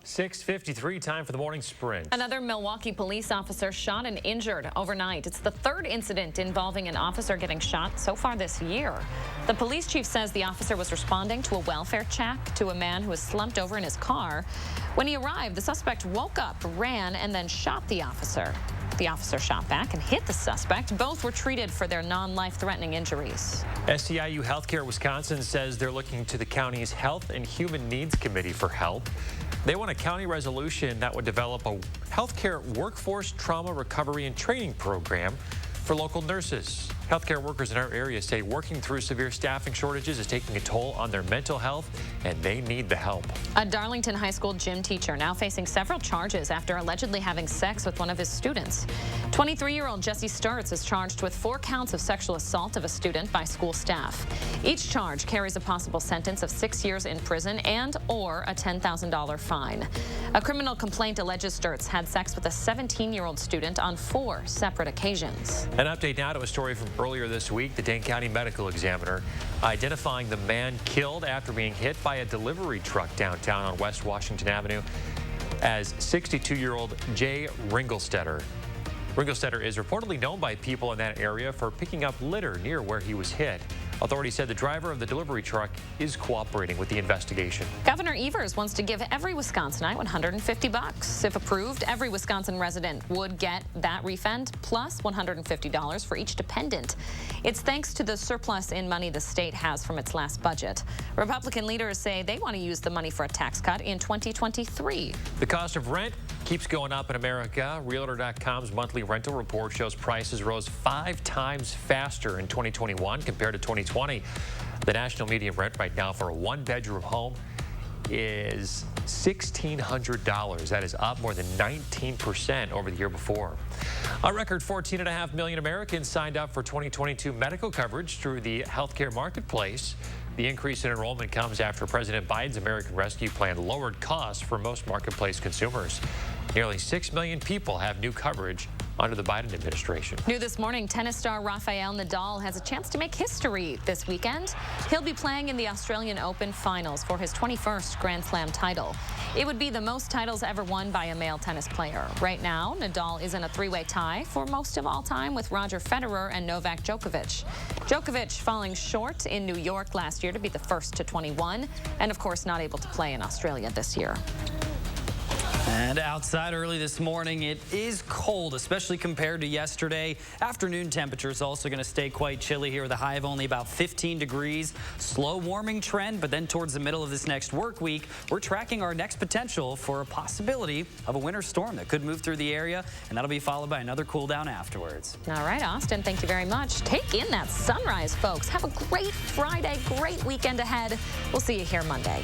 6:53, time for the morning sprint. Another Milwaukee police officer shot and injured overnight. It's the third incident involving an officer getting shot so far this year. The police chief says the officer was responding to a welfare check to a man who was slumped over in his car. When he arrived, the suspect woke up, ran, and then shot the officer. The officer shot back and hit the suspect. Both were treated for their non-life-threatening injuries. SEIU Healthcare Wisconsin says they're looking to the county's Health and Human Needs Committee for help. They want a county resolution that would develop a healthcare workforce trauma recovery and training program for local nurses. Healthcare workers in our area say working through severe staffing shortages is taking a toll on their mental health, and they need the help. A Darlington High School gym teacher now facing several charges after allegedly having sex with one of his students. 23-year-old Jesse Sturts is charged with 4 counts of sexual assault of a student by school staff. Each charge carries a possible sentence of 6 years in prison and or a $10,000 fine. A criminal complaint alleges Sturts had sex with a 17-year-old student on 4 separate occasions. An update now to a story from earlier this week. The Dane County Medical Examiner identifying the man killed after being hit by a delivery truck downtown on West Washington Avenue as 62-year-old Jay Ringelstetter. Ringelstetter is reportedly known by people in that area for picking up litter near where he was hit. Authorities said the driver of the delivery truck is cooperating with the investigation. Governor Evers wants to give every Wisconsinite $150. If approved, every Wisconsin resident would get that refund plus $150 for each dependent. It's thanks to the surplus in money the state has from its last budget. Republican leaders say they want to use the money for a tax cut in 2023. The cost of rent keeps going up in America. Realtor.com's monthly rental report shows prices rose 5 times faster in 2021 compared to 2020. The national median rent right now for a 1-bedroom home is $1,600. That is up more than 19% over the year before. A record 14.5 million Americans signed up for 2022 medical coverage through the healthcare marketplace. The increase in enrollment comes after President Biden's American Rescue Plan lowered costs for most marketplace consumers. Nearly 6 million people have new coverage under the Biden administration. New this morning, tennis star Rafael Nadal has a chance to make history this weekend. He'll be playing in the Australian Open finals for his 21st Grand Slam title. It would be the most titles ever won by a male tennis player. Right now, Nadal is in a 3-way tie for most of all time with Roger Federer and Novak Djokovic. Djokovic falling short in New York last year to be the first to 21, and of course not able to play in Australia this year. And outside early this morning, it is cold, especially compared to yesterday. Afternoon temperatures also going to stay quite chilly here with a high of only about 15 degrees. Slow warming trend, but then towards the middle of this next work week, we're tracking our next potential for a possibility of a winter storm that could move through the area, and that'll be followed by another cool down afterwards. All right, Austin, thank you very much. Take in that sunrise, folks. Have a great Friday, great weekend ahead. We'll see you here Monday.